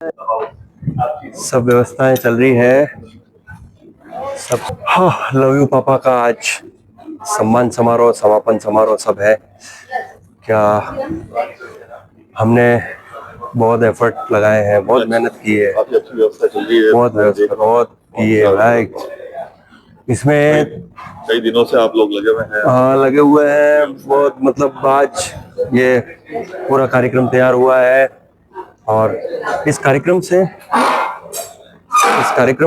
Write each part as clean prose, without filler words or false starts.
सब व्यवस्थाएं चल रही है सब। हाँ, लव यू पापा का आज सम्मान समारोह, समापन समारोह सब है। क्या हमने बहुत एफर्ट लगाए हैं, बहुत मेहनत की है, काफी अच्छी व्यवस्था चल रही है, बहुत की है भाई। इसमें कई दिनों से आप लोग लगे हुए हैं। हाँ, लगे हुए हैं बहुत। मतलब आज ये पूरा कार्यक्रम तैयार हुआ है और इस कार्यक्रम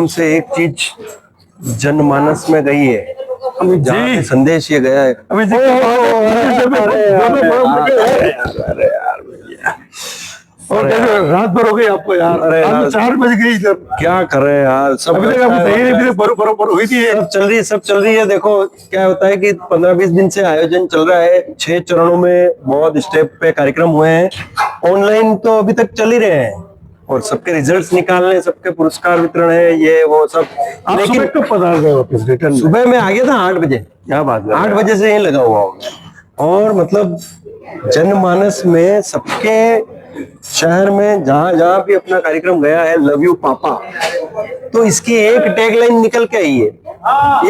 से एक चीज जनमानस में गई है, जहाँ पे संदेश ये गया है। रात भर हो गई आपको यार। अरे यार, 4 बज गई इधर। क्या कर रहे हैं यार, सब अभी तक आपको बरोबर हुई थी। सब चल रही है। देखो क्या होता है कि 15-20 दिन से आयोजन चल रहा है, 6 चरणों में बहुत स्टेप पे कार्यक्रम हुए हैं। ऑनलाइन तो अभी तक चल ही रहे हैं और सबके रिजल्ट्स निकालने, सबके पुरस्कार वितरण है, ये वो सब। लेकिन कब पधार गए वापस रिटर्न? सुबह में आ गया था 8 बजे। क्या बात है, 8 बजे से ही लगा हुआ हूँ। और मतलब जनमानस में सबके शहर में जहां जहां भी अपना कार्यक्रम गया है, लव यू पापा, तो इसकी एक टैगलाइन निकल के आई है,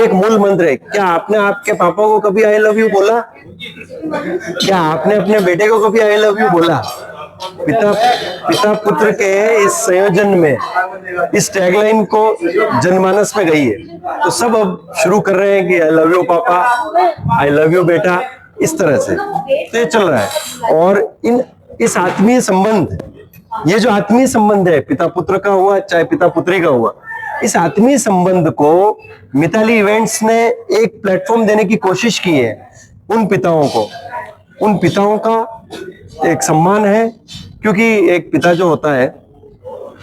एक मूल मंत्र है। क्या आपने आपके पापा को कभी आई लव यू बोला? क्या आपने अपने बेटे को कभी आई लव यू बोला? पिता पुत्र के इस संयोजन में इस टैगलाइन को जनमानस में गई है, तो सब अब शुरू कर रहे हैं कि आई लव यू पापा, आई लव यू बेटा, इस तरह से तो ये चल रहा है। और इस आत्मीय संबंध, ये जो आत्मीय संबंध है, पिता पुत्र का हुआ चाहे पिता पुत्री का हुआ, इस आत्मीय संबंध को मिताली इवेंट्स ने एक प्लेटफॉर्म देने की कोशिश की है। उन पिताओं का एक सम्मान है, क्योंकि एक पिता जो होता है,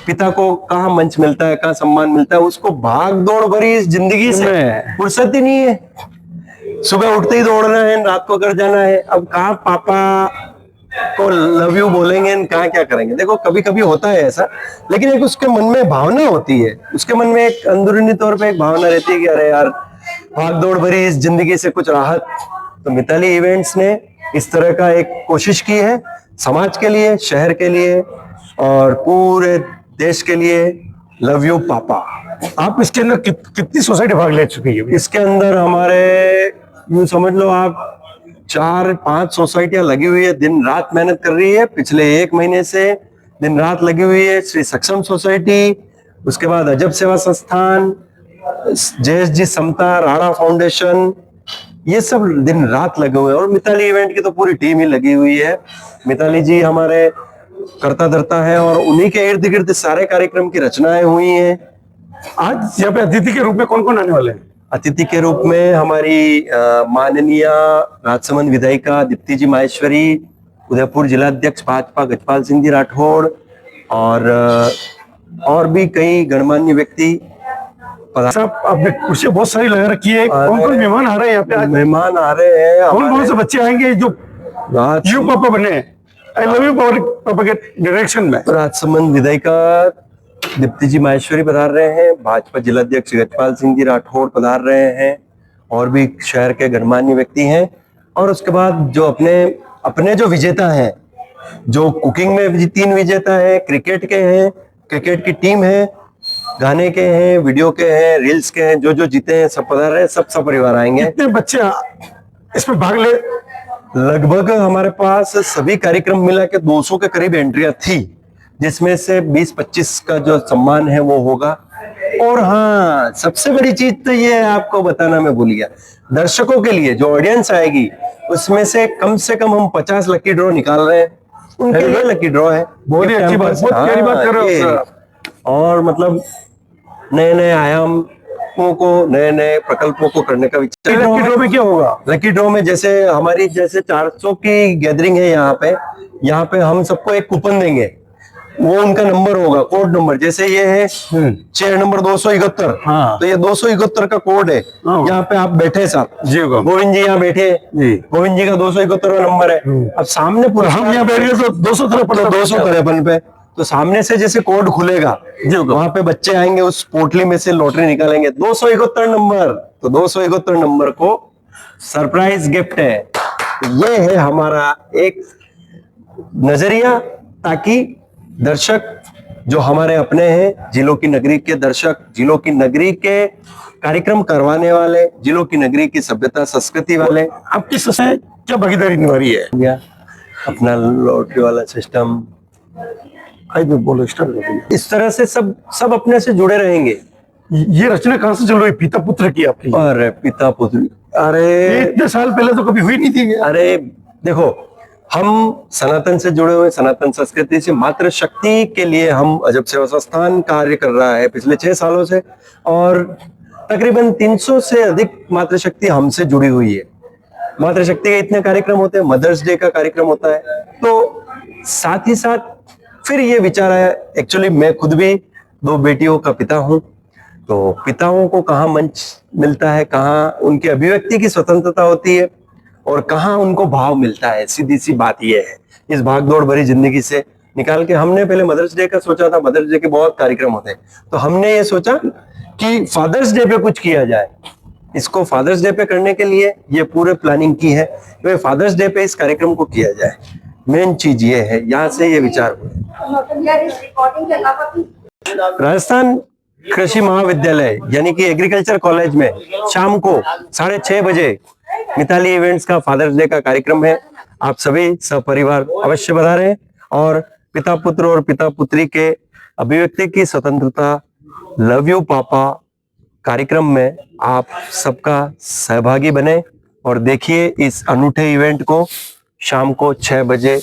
पिता को कहाँ मंच मिलता है, कहाँ सम्मान मिलता है, उसको भाग दौड़ भरी इस जिंदगी से फुर्सत ही नहीं है। सुबह उठते ही दौड़ना है, रात को घर जाना है। अब कहाँ पापा को लव यू बोलेंगे, कहाँ क्या करेंगे। देखो कभी कभी होता है ऐसा, लेकिन एक उसके मन में भावना होती है, उसके मन में एक अंदरूनी तौर पे एक भावना रहती है कि अरे यार, भाग दौड़ भरी इस जिंदगी से कुछ राहत। तो मिताली इवेंट्स ने इस तरह का एक कोशिश की है समाज के लिए, शहर के लिए और पूरे देश के लिए। लव यू पापा। आप इसके अंदर कितनी सोसाइटी भाग ले चुकी है? इसके अंदर हमारे यूं समझ लो आप 4-5 सोसाइटियां लगी हुई है, दिन रात मेहनत कर रही है। पिछले 1 महीने से दिन रात लगी हुई है। श्री सक्षम सोसाइटी, उसके बाद अजब सेवा संस्थान, JSG समता, राणा फाउंडेशन, ये सब दिन रात लगे हुए हैं। और मिताली इवेंट की तो पूरी टीम ही लगी हुई है। मिताली जी हमारे करता धरता है और उन्हीं के इर्द गिर्द सारे कार्यक्रम की रचनाएं हुई हैं। आज यहाँ पे अतिथि के रूप में कौन कौन आने वाले हैं? अतिथि के रूप में हमारी माननीय राजसमंद विधायिका दीप्ति जी माहेश्वरी, उदयपुर जिलाध्यक्ष भाजपा गजपाल सिंह जी राठौड़ और भी कई गणमान्य व्यक्ति। साहब, आपने कुर्सी बहुत सारी लगा रखी है। कौन कौन मेहमान आ रहे हैं यहाँ पे? मेहमान आ रहे हैं। कौन कौन से बच्चे आएंगे जो यू पापा बने, आई लव यू पापा के डायरेक्शन में? राजसमंद विधायिका दीप्ति जी माहेश्वरी पधार रहे हैं, भाजपा जिलाध्यक्ष गजपाल सिंह जी राठौड़ पधार रहे हैं और भी शहर के गणमान्य व्यक्ति हैं। और उसके बाद जो अपने जो विजेता हैं, जो कुकिंग में 3 विजेता है, क्रिकेट के हैं, क्रिकेट की टीम है, गाने के हैं, वीडियो के हैं, रील्स के हैं, जो जीते हैं सब पधार रहे हैं। सब परिवार आएंगे। कितने बच्चे इसमें भाग ले? लगभग हमारे पास सभी कार्यक्रम मिला के 200 के करीब एंट्रियां थी, जिसमें से 20-25 का जो सम्मान है वो होगा। और हाँ, सबसे बड़ी चीज तो ये है, आपको बताना मैं भूल गया, दर्शकों के लिए जो ऑडियंस आएगी उसमें से कम हम 50 लकी ड्रॉ निकाल रहे हैं। उनके लिए लकी ड्रॉ है। बहुत ही अच्छी बात, बहुत प्यारी बात कर रहे हो। और मतलब नए आयामों को, नए प्रकल्पों को करने का विचार। लकी ड्रॉ में क्या होगा? लकी ड्रॉ में जैसे 400 की गैदरिंग है यहाँ पे हम सबको एक कूपन देंगे। वो उनका नंबर होगा, कोड नंबर। जैसे ये है चेयर नंबर 271, हाँ। तो ये 271 का कोड है। यहाँ पे आप बैठे साहब जी, गोविंद जी यहाँ बैठे, गोविंद जी का 271 नंबर है। अब सामने पूरा हम यहाँ बैठ गए तो 253 पे, तो सामने से जैसे कोड खुलेगा वहां पे बच्चे आएंगे, उस पोटली में से लॉटरी निकालेंगे 271 नंबर। तो 271 नंबर को सरप्राइज गिफ्ट है। ये है हमारा एक नजरिया, ताकि दर्शक जो हमारे अपने हैं, जिलों की नगरी के दर्शक, जिलों की नगरी के कार्यक्रम करवाने वाले, जिलों की नगरी की सभ्यता संस्कृति वाले, आपकी संस्था क्या भागीदारी निभा रही है? या अपना लॉटरी वाला सिस्टम, आई भी बोलो, स्टार्ट कर दीजिए। इस तरह से सब सब अपने से जुड़े रहेंगे। ये रचना कहाँ से चल रही, पिता पुत्र की आपकी? और पिता पुत्र, ये अरे इतने साल पहले तो कभी हुई नहीं थी। अरे देखो, हम सनातन से जुड़े हुए, सनातन संस्कृति से, मातृशक्ति के लिए हम अजब सेवा संस्थान कार्य कर रहा है पिछले 6 सालों से, और तकरीबन 300 से अधिक मातृशक्ति हमसे जुड़ी हुई है। मातृशक्ति के इतने कार्यक्रम होते हैं, मदर्स डे का कार्यक्रम होता है, तो साथ ही साथ फिर ये विचार आया, एक्चुअली मैं खुद भी 2 बेटियों का पिता हूँ, तो पिताओं को कहाँ मंच मिलता है, कहाँ उनकी अभिव्यक्ति की स्वतंत्रता होती है, और कहाँ उनको भाव मिलता है। सीधी सी बात ये है, इस भागदौड़ भरी जिंदगी से निकाल के हमने पहले मदर्स डे का सोचा था। मदर्स डे के बहुत कार्यक्रम होते हैं, तो हमने ये सोचा कि फादर्स डे पे कुछ किया जाए। इसको फादर्स डे पे करने के लिए ये पूरे प्लानिंग की है कि फादर्स डे पे इस कार्यक्रम को किया जाए। मेन चीज ये है, यहाँ से ये विचार हुआ। राजस्थान कृषि महाविद्यालय यानी कि एग्रीकल्चर कॉलेज में शाम को 6:30 बजे मिताली इवेंट्स का फादर्स डे का कार्यक्रम है। आप सभी सपरिवार अवश्य पधारें और पिता पुत्र और पिता पुत्री के अभिव्यक्ति की स्वतंत्रता लव यू पापा कार्यक्रम में आप सबका सहभागी बने और देखिए इस अनूठे इवेंट को। शाम को 6 बजे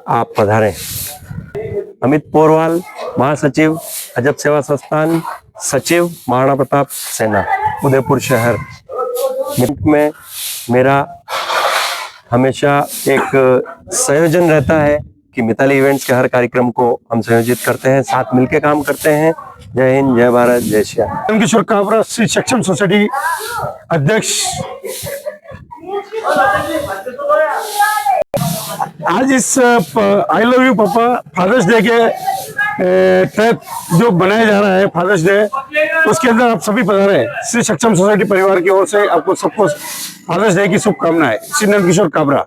आप पधारें। अमित पोरवाल, महासचिव अजब सेवा संस्थान, सचिव महाराणा प्रताप सेना, उदयपुर शहर। में मेरा हमेशा एक संयोजन रहता है कि मिताली इवेंट्स के हर कार्यक्रम को हम संयोजित करते हैं, साथ मिलकर काम करते हैं। जय हिंद, जय भारत, जय श्याम। किशोर काबरा, श्री सक्षम सोसाइटी अध्यक्ष। आज इस आई लव यू पापा फादर्स डे के तहत जो बनाया जा रहा है फादर्स डे, उसके अंदर आप सभी पधारे हैं। श्री सक्षम सोसाइटी परिवार की ओर से आपको सबको फादर्स डे की शुभकामनाएं। श्री नंद किशोर काबरा।